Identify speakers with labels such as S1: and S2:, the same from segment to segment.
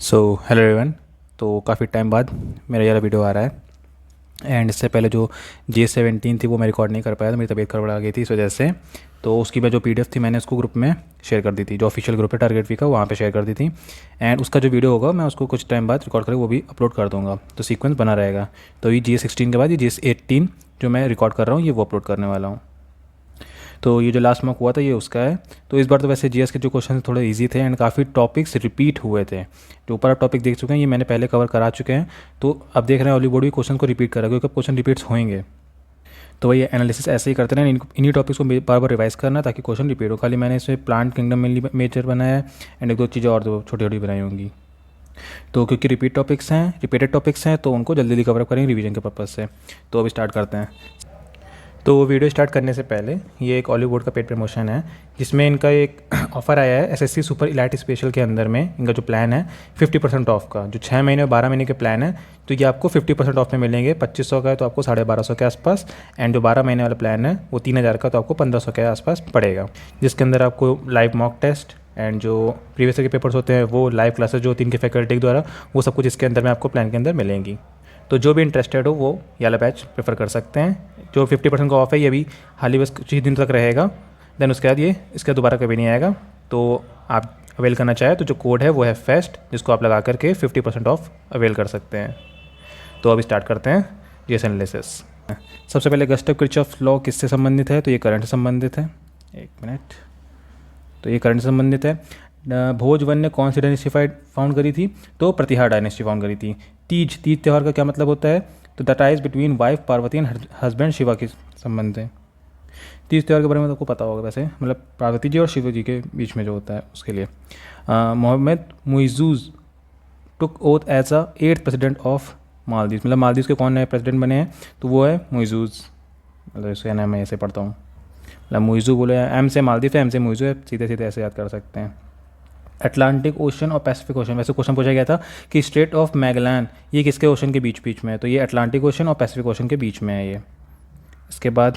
S1: So hello everyone. तो काफ़ी time बाद मेरा ये वीडियो आ रहा है। एंड इससे पहले जो G17 थी वो मैं रिकॉर्ड नहीं कर पाया था, मेरी तबीयत खराब आ गई थी इस वजह से। तो उसकी मैं जो PDF थी मैंने उसको ग्रुप में शेयर कर दी थी, जो ऑफिशियल ग्रुप है टारगेट वी का, वहाँ पे शेयर कर दी थी। एंड उसका जो वीडियो होगा मैं उसको कुछ टाइम बाद रिकॉर्ड करके वो भी अपलोड कर दूँगा, तो सीक्वेंस बना रहेगा। तो ये G16 के बाद ये G18 जो मैं रिकॉर्ड कर रहा हूँ ये वो अपलोड करने वाला हूँ। तो ये जो लास्ट मॉक हुआ था ये उसका है। तो इस बार तो वैसे जीएस के जो क्वेश्चन थोड़े इजी थे एंड काफ़ी टॉपिक्स रिपीट हुए थे। जो ऊपर आप टॉपिक देख चुके हैं ये मैंने पहले कवर करा चुके हैं। तो अब देख रहे हैं हॉलीवुड भी क्वेश्चन को रिपीट करा, क्योंकि क्वेश्चन रिपीट्स होंगे। तो वही एनालिसिस ऐसे ही करते हैं, इन्हीं टॉपिक्स को बार बार रिवाइज करना ताकि क्वेश्चन रिपीट हो। खाली मैंने इसमें प्लांट किंगडम में मेजर बनाया है एंड एक दो चीज़ें और दो छोटी छोटी बनाई होंगी। तो क्योंकि रिपीटेड टॉपिक्स हैं तो उनको जल्दी जल्दी कवर करेंगे रिवीजन के पर्पज़ से। तो अभी स्टार्ट करते हैं। तो वीडियो स्टार्ट करने से पहले ये एक ऑलिव बोर्ड का पेड प्रमोशन है, जिसमें इनका एक ऑफ़र आया है एसएससी सुपर इलाइट स्पेशल के अंदर में। इनका जो प्लान है 50% ऑफ का, जो 6 महीने और 12 महीने के प्लान है तो ये आपको 50% ऑफ में मिलेंगे। 2500 का है तो आपको 1250 के आसपास, एंड जो 12 महीने वाला प्लान है वो 3000 का तो आपको 1500 के आसपास पड़ेगा। जिसके अंदर आपको लाइव मॉक टेस्ट एंड जो प्रीवियस ईयर के पेपर्स होते हैं वो लाइव क्लासेस जो होती हैं इनके फैकल्टी द्वारा, वो सब कुछ इसके अंदर में आपको प्लान के अंदर मिलेंगी। तो जो भी इंटरेस्टेड हो वो ये वाला बैच प्रेफर कर सकते हैं। जो 50% का ऑफ है ये भी हाल ही बस कुछ ही दिन तक रहेगा, देन उसके बाद ये इसका दोबारा कभी नहीं आएगा। तो आप अवेल करना चाहें तो जो कोड है वो है फेस्ट, जिसको आप लगा करके 50% ऑफ अवेल कर सकते हैं। तो अभी स्टार्ट करते हैं जीएस एनालिसिस। सबसे पहले गस्टफ किरचॉफ लॉ किससे संबंधित है, तो ये करंट से संबंधित है। एक मिनट। तो ये करंट से संबंधित है। भोज वन ने कौन सी डायनेस्टी फाउंड करी थी, तो प्रतिहार डायनेस्टी फाउंड करी थी। तीज त्यौहार का क्या मतलब होता है, तो the ties between wife Parvati and husband Shiva के संबंध है। तीज त्यौहार के बारे में तो आपको पता होगा वैसे, मतलब पार्वती जी और शिव जी के बीच में जो होता है उसके लिए। Mohammed Muizzu's took oath as a 8th president of Maldives, मतलब मालदीव के कौन नए प्रेसिडेंट बने हैं, तो वो है मुइजूज। मतलब इसका नाम मैं ऐसे पढ़ता हूँ, मतलब मुइजू बोले, एम से मालदीव है, एम से मुइजू है, सीधे सीधे ऐसे याद कर सकते हैं। अटलांटिक ओशन और पैसिफिक ओशन, वैसे क्वेश्चन पूछा गया था कि स्ट्रेट ऑफ मैगलान ये किसके ओशन के बीच बीच में है, तो ये अटलांटिक ओशन और पैसिफिक ओशन के बीच में है ये। इसके बाद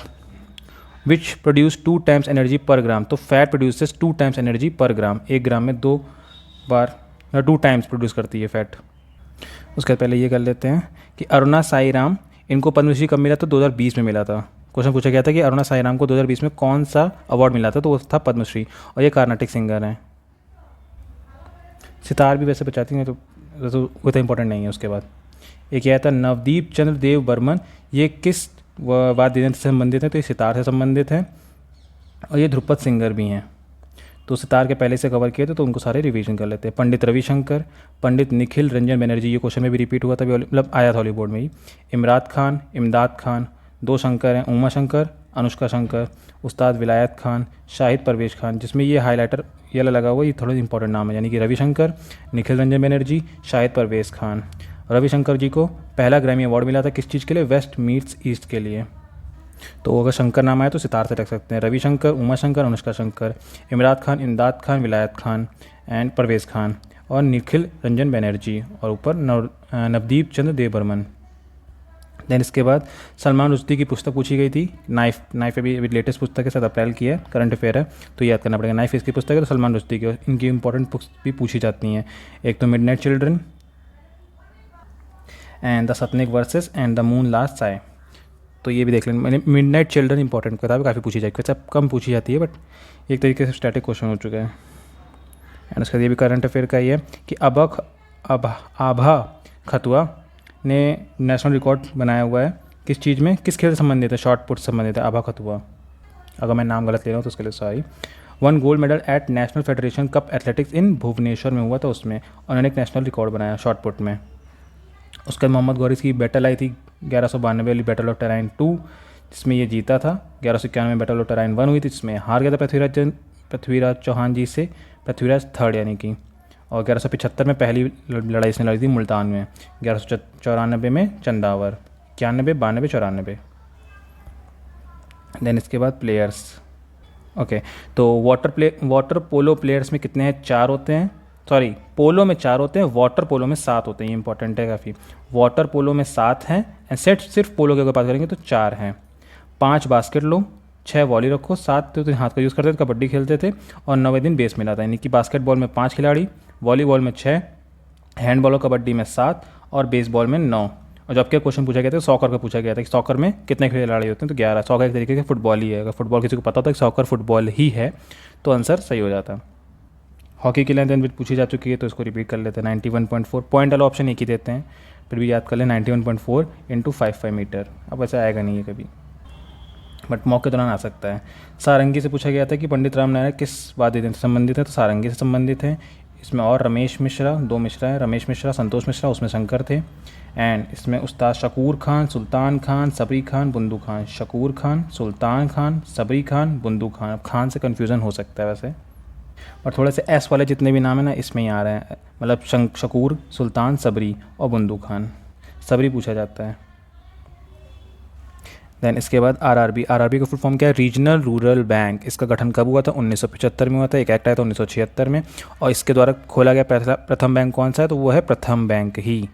S1: विच प्रोड्यूस 2 टाइम्स एनर्जी पर ग्राम, तो फैट प्रोड्यूसेस 2 टाइम्स एनर्जी पर ग्राम, 1 ग्राम में 2 बार 2 टाइम्स प्रोड्यूस करती है फैट। उसके बाद पहले ये कर लेते हैं कि अरुणा साई राम इनको पद्मश्री कब मिला था, 2020 में मिला था। क्वेश्चन पूछा गया था कि अरुणा साई राम को 2020 में कौन सा अवार्ड मिला था, तो वो था पद्मश्री, और ये कर्नाटक सिंगर हैं। सितार भी वैसे बचाती हैं तो वो तो इम्पोर्टेंट नहीं है। उसके बाद एक यह था नवदीप चंद्र देव बर्मन, ये किस वाद्य यंत्र से संबंधित है, तो ये सितार से संबंधित है, और ये ध्रुपद सिंगर भी हैं। तो सितार के पहले से कवर किए थे तो उनको सारे रिवीजन कर लेते हैं। पंडित रविशंकर, पंडित निखिल रंजन बनर्जी, ये क्वेश्चन में भी रिपीट हुआ था, मतलब आया था हॉलीवुड में ही। इमदाद खान, 2 शंकर हैं, उमा शंकर, अनुष्का शंकर, उस्ताद विलायत खान, शाहिद परवेज खान, जिसमें ये हाईलाइटर ये लगा हुआ, ये थोड़ा इंपॉर्टेंट नाम है, यानी कि रविशंकर, निखिल रंजन बनर्जी, शाहिद परवेज खान। रविशंकर जी को पहला ग्रैमी अवार्ड मिला था किस चीज़ के लिए, वेस्ट मीट्स ईस्ट के लिए। तो अगर शंकर नाम आए तो सितार से रख सकते हैं, रविशंकर, उमा शंकर, अनुष्का शंकर, इमदाद खान, विलायत खान एंड परवेज़ खान, और निखिल रंजन बनर्जी, और ऊपर नवदीप चंद्र देव बर्मन। देन इसके बाद सलमान रुश्दी की पुस्तक पूछी गई थी, नाइफ अभी लेटेस्ट पुस्तक है, 7 अप्रैल की है, करंट अफेयर है तो याद करना पड़ेगा। नाइफ इसकी पुस्तक है, तो सलमान रुश्दी की, इनकी इंपॉर्टेंट बुक्स भी पूछी जाती हैं। एक तो midnight children and the satanic verses and the moon last sigh, तो ये भी देख लें। मैंने मिडनाइट चिल्ड्रन इंपॉर्टेंट किताब काफ़ी पूछी जाएगी, वैसे कम पूछी जाती है बट एक तरीके से स्टैटिक क्वेश्चन हो चुका है। एंड उसके बाद ये भी करंट अफेयर का ही है कि आभा खतुआ ने नेशनल रिकॉर्ड बनाया हुआ है किस चीज़ में, किस खेल से संबंधित है, शॉर्ट पुट से संबंधित है आभा खतुआ। अगर मैं नाम गलत ले रहा हूँ तो उसके लिए sorry. 1 gold medal at national federation cup athletics in Bhubaneswar में हुआ था, उसमें उन्होंने एक नेशनल रिकॉर्ड बनाया शॉर्ट पुट में। उसके बाद मोहम्मद गौरी की बैटल आई थी 1192 वाली बैटल ऑफ टेराइन 2, जिसमें ये जीता था। 1191 में बैटल ऑफ टेराइन 1 हुई थी, जिसमें हार गया था पृथ्वीराज चौहान जी से, पृथ्वीराज थर्ड यानी कि। और 1175 में पहली लड़ाई इसने लड़ी थी मुल्तान में। 1194 में चंदावर, 91, 92, 94। देन इसके बाद प्लेयर्स। ओके, तो वाटर पोलो प्लेयर्स में कितने हैं, 4 होते हैं। सॉरी, पोलो में 4 होते हैं, वाटर पोलो में 7 होते हैं, ये इंपॉर्टेंट है काफ़ी। वाटर पोलो में 7 हैं एंड सेट सिर्फ पोलो की अगर बात करेंगे तो 4 हैं। 5 बास्केट लो, 6 वॉली रखो, 7 तो हाथ का यूज़ करते थे, कबड्डी खेलते थे, और 9वें दिन बेस मिला था, यानी कि बास्केटबॉल में 5 खिलाड़ी, वॉलीबॉल में 6, हैंडबॉल और कबड्डी में 7 और बेसबॉल में 9। और जब क्या क्वेश्चन पूछा गया था, सॉकर का पूछा गया था कि सॉकर में कितने खिलाड़ी होते हैं, तो 11। सॉकर एक तरीके का फुटबॉल ही है, अगर फुटबॉल किसी को पता होता है कि सॉकर फुटबॉल ही है तो आंसर सही हो जाता। हॉकी की लेंथ एंड विड्थ पूछी जा चुकी है, तो इसको रिपीट कर लेते हैं। 91.4 पॉइंट वाला ऑप्शन एक ही देते हैं, फिर भी याद कर लें 91.4 इंटू 55 मीटर। अब ऐसा आएगा नहीं है कभी, बट मौके दौरान आ सकता है। सारंगी से पूछा गया था कि पंडित रामनारायण किस वाद्य यंत्र से संबंधित है, तो सारंगी से संबंधित है। इसमें और रमेश मिश्रा, 2 मिश्रा है, रमेश मिश्रा, संतोष मिश्रा, उसमें शंकर थे। एंड इसमें उस्ताद शकूर खान, सुल्तान खान, सबरी खान, बुंदू खान। शकूर खान, सुल्तान खान, सबरी खान, बुंदू खान। अब खान से कन्फ्यूज़न हो सकता है वैसे, और थोड़े से एस वाले जितने भी नाम है ना इसमें ही आ रहे हैं, मतलब शकूर, सुल्तान, सबरी और बुंदू खान। सबरी पूछा जाता है। देन इसके बाद आरआरबी। आरआरबी का फुल फॉर्म क्या है? Regional rural bank. इसका गठन कब हुआ था? 1975 में हुआ था। एक एक्ट आया था 1976 में, और इसके द्वारा खोला गया प्रथम बैंक कौन सा है? तो वो है प्रथम बैंक ही।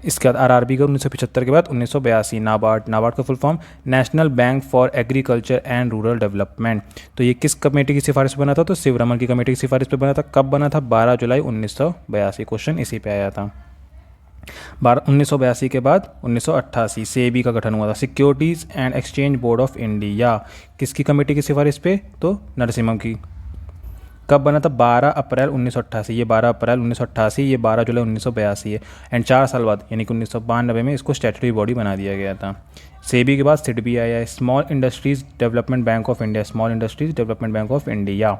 S1: इसके बाद आरआरबी का 1975 के बाद 1982 नाबार्ड। नाबार्ड का full form national bank for agriculture and rural development. तो ये किस कमेटी की सिफारिश पे बना था? तो शिवरमन की कमेटी की सिफारिश पे बना था। कब बना था? 12 जुलाई 1982। क्वेश्चन इसी पे आया था। 1982 के बाद 1988 सेबी का गठन हुआ था, securities and exchange board of India. किसकी कमेटी की सिफारिश पे? तो नरसिम्हम की। कब बना था? 12 अप्रैल 1988। ये 12 अप्रैल 1988, ये 12 जुलाई 1982 है। एंड 4 साल बाद यानी कि 1992 में इसको स्टैट्यूटरी बॉडी बना दिया गया था। सेबी के बाद सिडबी आया है, small industries development bank of India. Small industries development bank of India.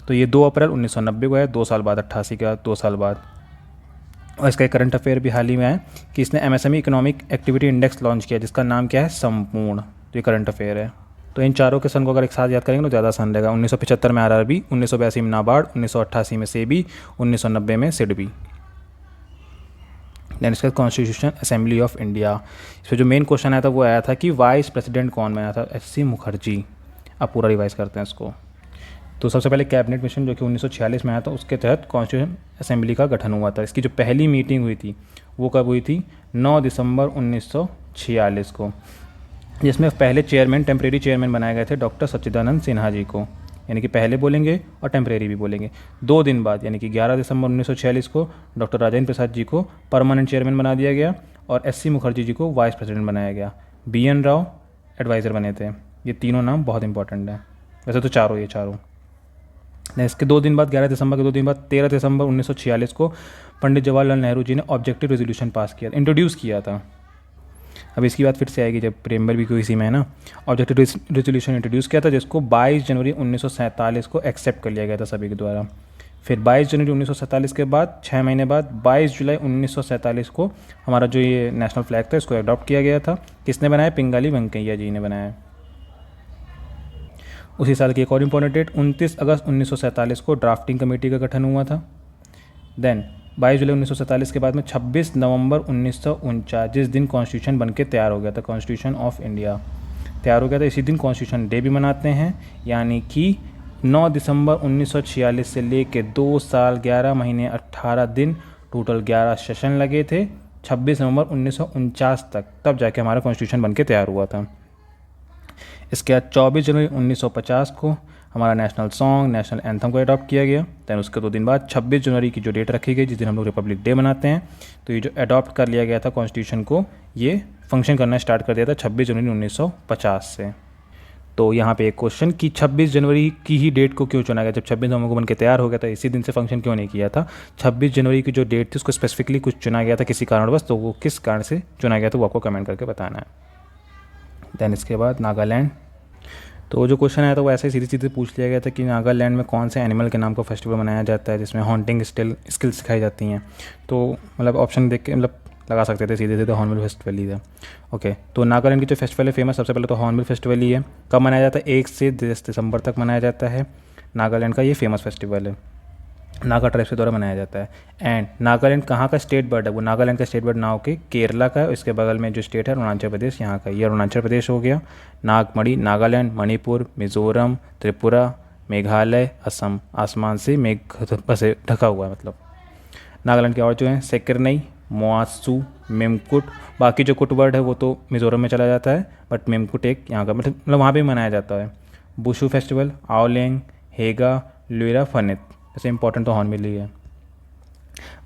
S1: तो ये 2 अप्रैल 1990 को है, 2 साल बाद, 88 के बाद 2 साल बाद। और इसका एक करंट अफेयर भी हाल ही में है कि इसने MSME economic activity index launch किया, जिसका नाम क्या है? संपूर्ण। तो ये करंट अफेयर है। तो इन चारों के सन को अगर एक साथ याद करेंगे तो ज़्यादा आसान रहेगा। 1975 में आरआरबी, 1982 में नाबार्ड, 1988 में सेबी, 1990 में सिडबी। देन इसका कॉन्स्टिट्यूशन असेंबली ऑफ इंडिया। इस पर जो मेन क्वेश्चन आया था वो आया था कि वाइस प्रेसिडेंट कौन बना था? एस.सी. मुखर्जी। अब पूरा रिवाइज करते हैं इसको। तो सबसे पहले कैबिनेट मिशन जो कि 1946 में आया था, उसके तहत कॉन्स्टिट्यूशन असेंबली का गठन हुआ था। इसकी जो पहली मीटिंग हुई थी वो कब हुई थी? 9 दिसंबर 1946 को, जिसमें पहले चेयरमैन, टेम्परेरी चेयरमैन बनाए गए थे डॉक्टर सच्चिदानंद सिन्हा जी को। यानी कि पहले बोलेंगे और टेम्परेरी भी बोलेंगे। 2 दिन बाद यानी कि 11 दिसंबर 1946 को डॉक्टर राजेंद्र प्रसाद जी को परमानेंट चेयरमैन बना दिया गया और एस.सी. मुखर्जी जी को वाइस प्रेसिडेंट बनाया गया। बी.एन. राव एडवाइज़र बने थे। ये तीनों नाम बहुत इंपॉर्टेंट हैं, वैसे तो चारों, ये चारों। इसके 2 दिन बाद, 11 दिसंबर के 2 दिन बाद 13 दिसंबर 1946 को पंडित जवाहरलाल नेहरू जी ने ऑब्जेक्टिव रेजोल्यूशन पास किया, इंट्रोड्यूस किया था। अब इसकी बात फिर से आएगी जब प्रेमबल भी कोई इसी में है ना। ऑब्जेक्टिव रेजोल्यूशन इंट्रोड्यूस किया था, जिसको 22 जनवरी 1947 को एक्सेप्ट कर लिया गया था सभी के द्वारा। फिर 22 जनवरी 1947 के बाद 6 महीने बाद 22 जुलाई 1947 को हमारा जो ये नेशनल फ्लैग था इसको अडॉप्ट किया गया था। किसने बनाया? पिंगाली वेंकैया जी ने बनाया। उसी साल की एक और इम्पॉर्टेंट डेट 29 अगस्त 1947 को ड्राफ्टिंग कमेटी का गठन हुआ था। देन 22 जुलाई 1947 के बाद में 26 नवंबर 1949, जिस दिन कॉन्स्टिट्यूशन बनके तैयार हो गया था, कॉन्स्टिट्यूशन ऑफ इंडिया तैयार हो गया था, इसी दिन कॉन्स्टिट्यूशन डे भी मनाते हैं। यानी कि 9 दिसंबर 1946 से लेके 2 साल 11 महीने 18 दिन, टोटल 11 सेशन लगे थे 26 नवंबर 1949 तक, तब जाके हमारा कॉन्स्टिट्यूशन बनके तैयार हुआ था। इसके बाद 24 जनवरी 1950 को हमारा नेशनल सॉन्ग, नेशनल एंथम को अडॉप्ट किया गया। दैन उसके 2 दिन बाद 26 जनवरी की जो डेट रखी गई, जिस दिन हम लोग रिपब्लिक डे मनाते हैं, तो ये जो अडॉप्ट कर लिया गया था कॉन्स्टिट्यूशन को, ये फंक्शन करना स्टार्ट कर दिया था 26 जनवरी 1950 से। तो यहाँ पे एक क्वेश्चन कि 26 जनवरी की ही डेट को क्यों चुना गया? जब 26 नवंबर को बनकर तैयार हो गया था, इसी दिन से फंक्शन क्यों नहीं किया था? 26 जनवरी की जो डेट थी उसको स्पेसिफिकली कुछ चुना गया था किसी कारणवश, तो वो किस कारण से चुना गया था वो आपको कमेंट करके बताना है। दैन इसके बाद नागालैंड। तो जो क्वेश्चन आया था वो ऐसे ही सीधे सीधे पूछ लिया गया था कि नागालैंड में कौन से एनिमल के नाम का फेस्टिवल मनाया जाता है जिसमें हॉन्टिंग स्किल्स सिखाई जाती हैं। तो मतलब ऑप्शन देख के मतलब लगा सकते थे सीधे सीधे हॉर्नबिल फेस्टिवल ही था। ओके, तो नागालैंड की जो फेस्टिवल है फेमस, सबसे पहले तो हॉर्नबिल फेस्टिवल ही है। कब मनाया जाता है? 1 से 10 दिसंबर तक मनाया जाता है। नागालैंड का ये फेमस फेस्टिवल है, नागा ट्राइब के द्वारा मनाया जाता है। एंड नागालैंड कहाँ का स्टेट बर्ड है? वो नागालैंड का स्टेट बर्ड ना होके केरला का है। इसके बगल में जो स्टेट है अरुणाचल प्रदेश, यहाँ का ये अरुणाचल प्रदेश हो गया। नागमणि नागालैंड, मणिपुर, मिजोरम, त्रिपुरा, मेघालय, असम आसमान से मेघ से ढका हुआ है। मतलब नागालैंड के और जो हैं सेकरनई, मोआसू, मेमकुट, बाकी जो कुट वर्ड है वो तो मिजोरम में चला जाता है, बट मेमकुट एक यहाँ का मतलब वहाँ भी मनाया जाता है। बुशू फेस्टिवल, आओलेंग, हेगा, लुइरा, फनित, ऐसे इंपॉर्टेंट तो हॉर्नबिल ही है।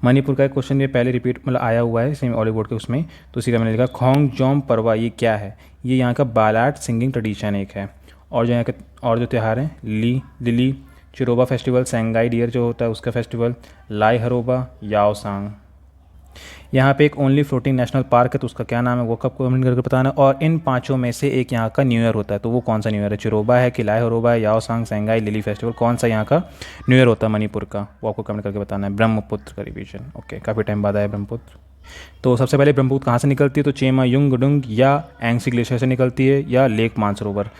S1: मणिपुर का एक क्वेश्चन ये पहले रिपीट मतलब आया हुआ है सेम ऑलिव बोर्ड के उसमें, तो उसी का मैंने लिखा खोंग जोम परवा, ये क्या है? ये यहाँ का बालाट सिंगिंग ट्रेडिशन एक है। और जो यहाँ के और जो त्यौहार हैं, लिली चिरोबा फेस्टिवल, सेंगाई डियर जो होता है उसका फेस्टिवल, लाई हरोबा, याओसांग। यहाँ पे एक ओनली फ्लोटिंग नेशनल पार्क है, तो उसका क्या नाम है वो कब कमेंट करके बताना। और इन पांचों में से एक यहाँ का न्यू ईयर होता है, तो वो कौन सा न्यू ईयर है? चिरोबा है कि लाई हरोबा है, याओसांग, सेंगाई, लिली फेस्टिवल, कौन सा यहाँ का न्यू ईयर होता है मणिपुर का, वो आपको कमेंट करके बताना है। ब्रह्मपुत्र का रिवीजन। ओके, काफ़ी टाइम बाद आया ब्रह्मपुत्र। तो सबसे पहले ब्रह्मपुत्र कहाँ से निकलती है? तो चेमा युंगडुंग या एंगसी ग्लेशियर से निकलती है, या लेक मानसरोवर।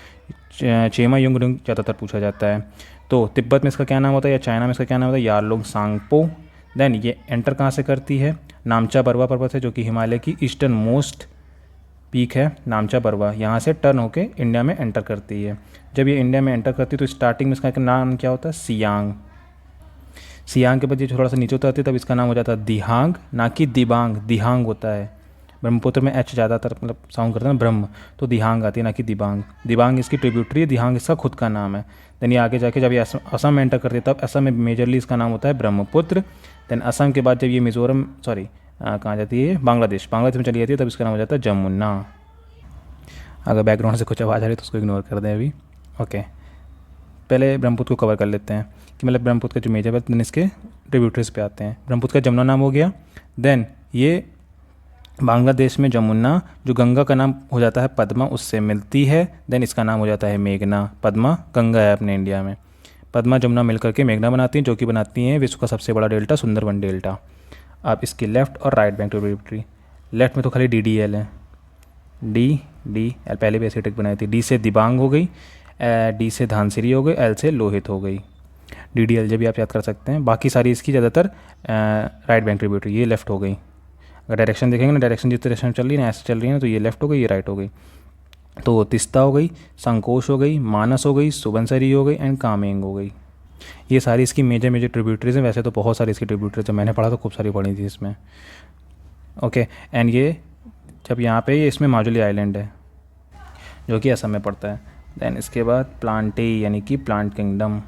S1: चेमा युंगडुंग ज़्यादातर पूछा जाता है। तो तिब्बत में इसका क्या नाम होता है, या चाइना में इसका क्या नाम होता है? यारलुंग सांगपो। देन ये एंटर कहाँ से करती है? नामचा बरवा पर्वत है, जो कि हिमालय की ईस्टर्न मोस्ट पीक है। नामचा बरवा यहाँ से टर्न होके इंडिया में एंटर करती है। जब ये इंडिया में एंटर करती है तो स्टार्टिंग में इसका नाम क्या होता है? सियांग। सियांग के बाद ये थोड़ा सा नीचे उतरती है तब इसका नाम हो जाता है दिहांग, ना कि दिबांग। दिहांग होता है, ब्रह्मपुत्र में एच ज़्यादातर मतलब साउंड करते हैं ना ब्रह्म, तो दिहांग आती है, ना कि दिबांग। दिबांग इसकी ट्रिब्यूटरी है, दिहांग इसका खुद का नाम है। देन ये आगे जाके जब ये असम में एंटर करती है तब असम में मेजरली इसका नाम होता है ब्रह्मपुत्र। देन असम के बाद जब ये मिजोरम कहाँ जाती है? बांग्लादेश में चली जाती है तब इसका नाम हो जाता है जमुना। अगर बैकग्राउंड से कुछ आवाज़ आ रही है तो उसको इग्नोर कर दें अभी। ओके, पहले ब्रह्मपुत्र को कवर कर लेते हैं कि मतलब ब्रह्मपुत्र का जो मेजर है देन इसके ट्रिब्यूटरीज पे आते हैं। ब्रह्मपुत्र का जमुना नाम हो गया। देन ये बांग्लादेश में जमुना, जो गंगा का नाम हो जाता है पद्मा, उससे मिलती है। देन इसका नाम हो जाता है मेघना। पद्मा गंगा है अपने इंडिया में, पद्मा जमुना मिलकर के मेघना बनाती हैं, जो कि बनाती हैं विश्व का सबसे बड़ा डेल्टा सुंदरबन डेल्टा। अब इसकी लेफ्ट और राइट बैंक ट्रिब्यूटरी। लेफ्ट में तो खाली DDL है, डी एल पहले भी ऐसी ट्रिक बनाई थी। डी से दिबांग हो गई, डी से धानसिरी हो गई, एल से लोहित हो गई। DDL जब भी आप याद कर सकते हैं। बाकी सारी इसकी ज़्यादातर राइट बैंक ट्रिब्यूटरी। ये लेफ्ट हो गई। अगर डायरेक्शन देखेंगे ना, डायरेक्शन जिस डायरेक्शन चल रही है ना, ऐसे चल रही है ना, तो ये लेफ्ट हो गई, ये राइट हो गई। तो तिस्ता हो गई, संकोश हो गई, मानस हो गई, सुबनसरी हो गई एंड कामेंग हो गई। ये सारी इसकी मेजर ट्रिब्यूटरीज हैं। वैसे तो बहुत सारी इसकी ट्रिब्यूटरीज हैं, मैंने पढ़ा तो खूब सारी पढ़ी थी इसमें। ओके, एंड ये जब यहाँ पे ये इसमें माजुली आइलैंड है जो कि असम में पड़ता है। देन इसके बाद प्लांटेई यानी कि प्लांट किंगडम।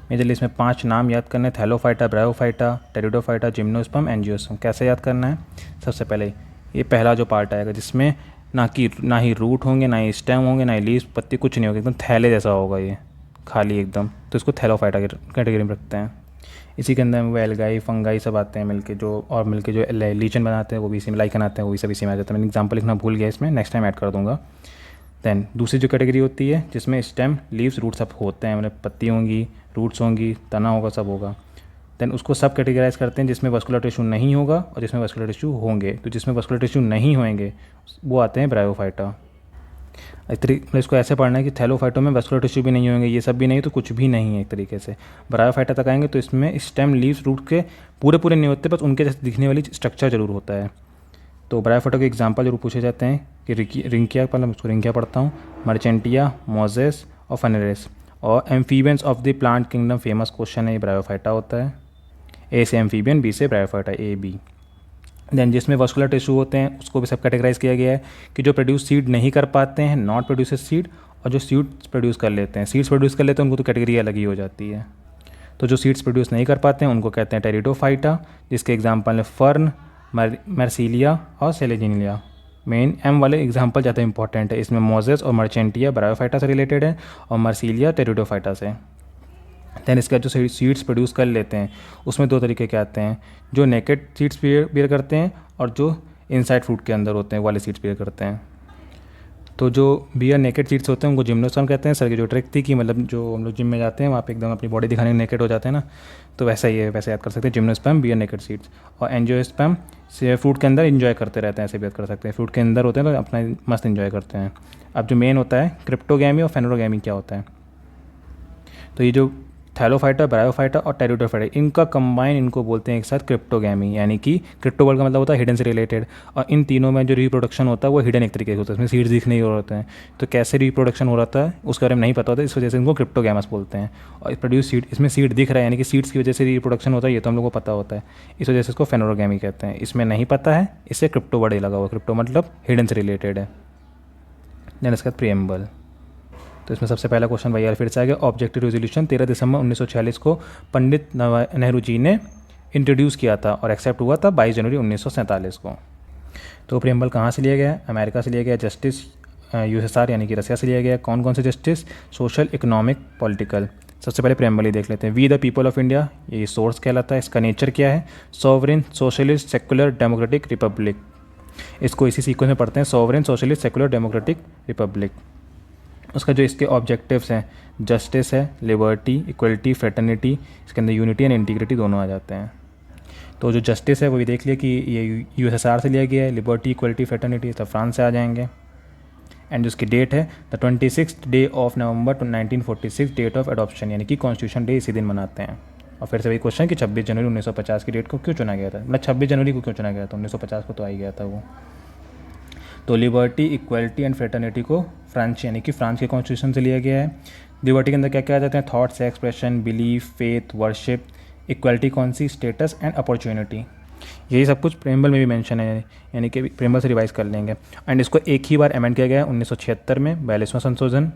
S1: मेजरली इसमें 5 नाम याद करने हैं: Thallophyta, bryophyta, pteridophyta, gymnosperm, angiosperm. कैसे याद करना है? सबसे पहले ये पहला जो पार्ट आएगा जिसमें ना ही रूट होंगे, ना ही स्टेम होंगे, ना ही लीव्स, पत्ती, कुछ नहीं होगा, एकदम थैले जैसा होगा ये, खाली एकदम। तो इसको थैलोफाइटा कैटेगरी में रखते हैं। इसी के अंदर वो एल्गाई, फंगाई सब आते हैं मिलके, जो लीचन बनाते हैं वो भी इसी में, लाइकन आते हैं वो भी सब इसी में आ जाते हैं। मैंने एग्जाम्पल लिखना भूल गया इसमें, नेक्स्ट टाइम ऐड कर दूंगा। देन दूसरी जो कैटेगरी होती है जिसमें स्टेम, लीव्स, रूट सब होते हैं, मतलब पत्ती होंगी, रूट्स होंगी, तना होगा, सब होगा। देन उसको सब कैटेगराइज करते हैं जिसमें वस्कुलर टिश्यू नहीं होगा और जिसमें वस्कुलर टिश्यू होंगे। तो जिसमें वस्कुलर टिश्यू नहीं होंगे वो आते हैं ब्रायोफाइटा। मतलब इसको ऐसे पढ़ना है कि थैलोफाइटो में वस्कुलर टिश्यू भी नहीं होंगे, ये सब भी नहीं, तो कुछ भी नहीं है एक तरीके से। ब्रायोफाइटा तक आएंगे तो इसमें स्टेम, लीव्स, रूट के पूरे नहीं होते, बस उनके जैसे दिखने वाली स्ट्रक्चर जरूर होता है। तो ब्रायोफाइटा के एग्जाम्पल जरूर पूछे जाते हैं कि रिंकिया, पहले मैं उसको रिंकिया पढ़ता हूँ, मर्चेंटिया, मोजेस और फनेरेस। और amphibians of the plant kingdom, famous question है, ये ब्रायोफाइटा होता है। ए से एम्फीबियन, बी से ब्रायोफाइटा, A B। देन जिसमें वस्कुलर टिश्यू होते हैं उसको भी सब कैटेगराइज किया गया है कि जो प्रोड्यूस सीड नहीं कर पाते हैं, नॉट प्रोड्यूस सीड, और जो सीड्स प्रोड्यूस कर लेते हैं, सीड्स प्रोड्यूस कर लेते हैं, उनको तो कैटेगरी अलग ही हो जाती है। तो जो सीड्स प्रोड्यूस नहीं कर पाते हैं उनको कहते हैं टेरिडोफाइटा, जिसके एग्जाम्पल है फर्न, मर्सिलिया और सेलेजिनिया। मेन M वाले एग्जाम्पल ज़्यादा इंपॉर्टेंट है। इसमें मोजेस और मर्चेंटिया ब्रायोफाइटा से रिलेटेड है और मर्सिलिया टेरिडोफाइटा से। दैन इसका जो सीड्स प्रोड्यूस कर लेते हैं उसमें 2 तरीके के आते हैं, जो नेकेड सीड्स बियर करते हैं और जो इनसाइड फ्रूट के अंदर होते हैं वाले सीड्स बियर करते हैं। तो जो बियर नेकेड सीड्स होते हैं उनको जिम्नोस्पर्म कहते हैं। सर की जो ट्रिक थी कि मतलब जो हम लोग जिम में जाते हैं वहाँ पे एकदम अपनी बॉडी दिखाने नेकेड हो जाते हैं ना, तो वैसा ही है, वैसे याद कर सकते हैं जिम्नोस्पर्म, बियर नेकेड सीड्स। और एंजियोस्पर्म से फ्रूट के अंदर इन्जॉय करते रहते हैं, ऐसे भी याद कर सकते हैं, फ्रूट के अंदर होते हैं तो अपना मस्त इन्जॉय करते हैं। अब जो मेन होता है क्रिप्टोगैमी और फेनोरोगैमी क्या होता है, तो ये जो थैलोफाइटा, ब्रायोफाइटा और टेरिडोफाइटा, इनका कंबाइन इनको बोलते हैं एक साथ क्रिप्टोगैमी, यानी कि क्रिप्टो वर्ड का मतलब होता है हिडन से रिलेटेड। और इन तीनों में जो रिप्रोडक्शन होता है वो हिडन एक तरीके से होता है, इसमें सीड्स दिखने ही होते हैं। तो कैसे रिप्रोडक्शन हो रहा है उसके बारे में नहीं पता होता, इस वजह से इनको क्रिप्टोगैमस बोलते हैं। और प्रोड्यूस सीड, इसमें सीड दिख रहा है यानी कि सीड्स की वजह से रिप्रोडक्शन होता है, ये तो हम लोग को पता होता है, इस वजह से इसको फेनोरोगैमी कहते हैं। इसमें नहीं पता है, इससे क्रिप्टो वर्ड ही लगा हुआ, क्रिप्टो मतलब हिडन से रिलेटेड है। देन इसका प्रीएम्बल। तो इसमें सबसे पहला क्वेश्चन वही फिर से आ गया। ऑब्जेक्टिव रेजोल्यूशन 13 दिसंबर 1946 को पंडित नेहरू जी ने इंट्रोड्यूस किया था और एक्सेप्ट हुआ था 22 जनवरी 1947 को। तो प्रेम्बल कहाँ से लिया गया है? अमेरिका से लिया गया। जस्टिस यूएसएसआर यानी कि रसिया से लिया गया। कौन कौन से जस्टिस? Social, economic, political. सबसे पहले प्रेम्बल ही देख लेते हैं। We the people of India, ये सोर्स कहलाता है। इसका नेचर क्या है? Sovereign, socialist, secular, democratic, republic. इसको इसी सीक्वेंस में पढ़ते हैं, sovereign, socialist, secular, democratic, republic. उसका जो इसके ऑब्जेक्टिव्स हैं, जस्टिस है, लिबर्टी, इक्वलिटी, फ्रेटर्निटी, इसके अंदर यूनिटी एंड इंटीग्रिटी दोनों आ जाते हैं। तो जो जस्टिस है वो भी देख लिया कि ये यूएसएसआर से लिया गया है। लिबर्टी, इक्वलिटी, फ्रेटर्निटी सब फ्रांस से आ जाएंगे। एंड जिसकी डेट है the 26 day of November 1946, date of adoption, यानी कि कॉन्स्टिट्यूशन डे इसी दिन मनाते हैं। और फिर से वही क्वेश्चन कि 26 जनवरी 1950 की डेट को क्यों चुना गया था, मतलब 26 जनवरी को क्यों चुना गया था? 1950 को तो आ ही गया था वो। तो लिबर्टी, इक्वलिटी एंड फ्रेटर्निटी को फ्रांस यानी कि फ्रांस के कॉन्स्टिट्यूशन से लिया गया है। लिबर्टी के अंदर क्या क्या आ जाते हैं? Thoughts, expression, belief, faith, worship. Equality कौन सी? Status and opportunity. यही सब कुछ प्रेम्बल में भी मेंशन है, यानी कि प्रेम्बल से रिवाइज कर लेंगे। एंड इसको एक ही बार अमेंड किया गया है 1976 में, 42वां संशोधन,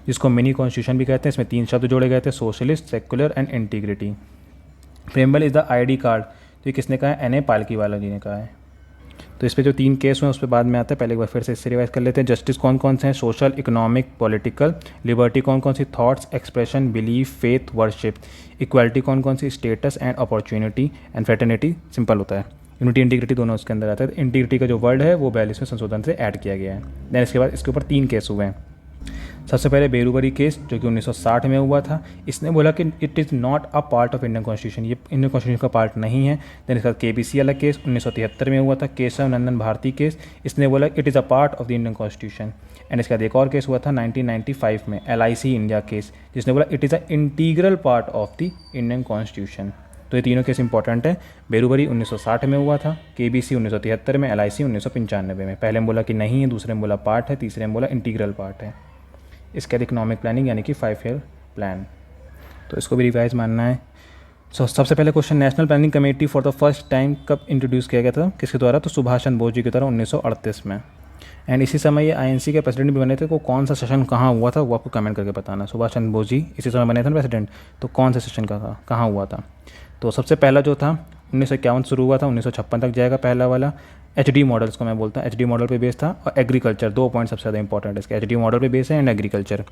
S1: जिसको मिनी कॉन्स्टिट्यूशन भी कहते हैं। इसमें 3 शब्द जोड़े गए थे, socialist, secular and integrity. Preamble is the ID card, तो ये किसने कहा है? एन ए पालकीवाला जी ने कहा है। तो इस पर जो 3 केस हुए उस पर बाद में आता है, पहले एक बार फिर से इससे रिवाइज कर लेते हैं। जस्टिस कौन कौन से हैं? Social, economic, political. लिबर्टी कौन कौन सी? Thoughts, expression, belief, faith, worship. Equality कौन कौन सी? Status and opportunity. And fraternity simple होता है। यूनिटी, इंटीग्रिटी दोनों उसके अंदर आता है। इंटीग्रिटी का जो वर्ड है वो 42वें संशोधन से ऐड किया गया है। देन इसके बाद इसके ऊपर 3 केस हुए हैं। सबसे पहले बेरूबरी केस जो कि 1960 में हुआ था। इसने बोला कि it is not a part of Indian constitution, ये इंडियन कॉन्स्टिट्यूशन का पार्ट नहीं है। देन इसका केबीसी वाला केस 1973 में हुआ था, केशव नंदन भारती केस। इसने बोला it is a part of the Indian constitution. And इसके बाद एक और केस हुआ था 1995 में, LIC इंडिया केस, जिसने बोला it is a integral part of the Indian constitution. तो ये तीनों केस इंपॉर्टेंट है। बेरूबरी 1960 में हुआ था, केबीसी 1973 में, LIC 1995 में। पहले में बोला कि नहीं है, दूसरे में बोला पार्ट है, तीसरे में बोला इंटीग्रल पार्ट है। इसके बाद इकोनॉमिक प्लानिंग यानी कि 5 ईयर प्लान, तो इसको भी रिवाइज मानना है। सबसे पहले question, national planning committee for the first time कब इंट्रोड्यूस किया गया था? किसके द्वारा? तो सुभाष चंद्र बोस जी के द्वारा 1938 में। एंड इसी समय ये INC के प्रेसिडेंट भी बने थे। को कौन सा सेशन कहाँ हुआ था वो आपको कमेंट करके बताना। सुभाष चंद्र बोस जी इसी समय बने थे ना प्रेसिडेंट, तो कौन सा सेशन का था, कहाँ हुआ था? तो सबसे पहला जो था 1951 शुरू हुआ था, 1956 तक जाएगा पहला वाला। HD मॉडल्स को मैं बोलता हूँ, HD मॉडल पे बेस था। और एग्रीकल्चर, 2 पॉइंट सबसे ज़्यादा इंपॉर्टेंट है इसके, HD मॉडल पे बेस है एंड एग्रीकल्चर।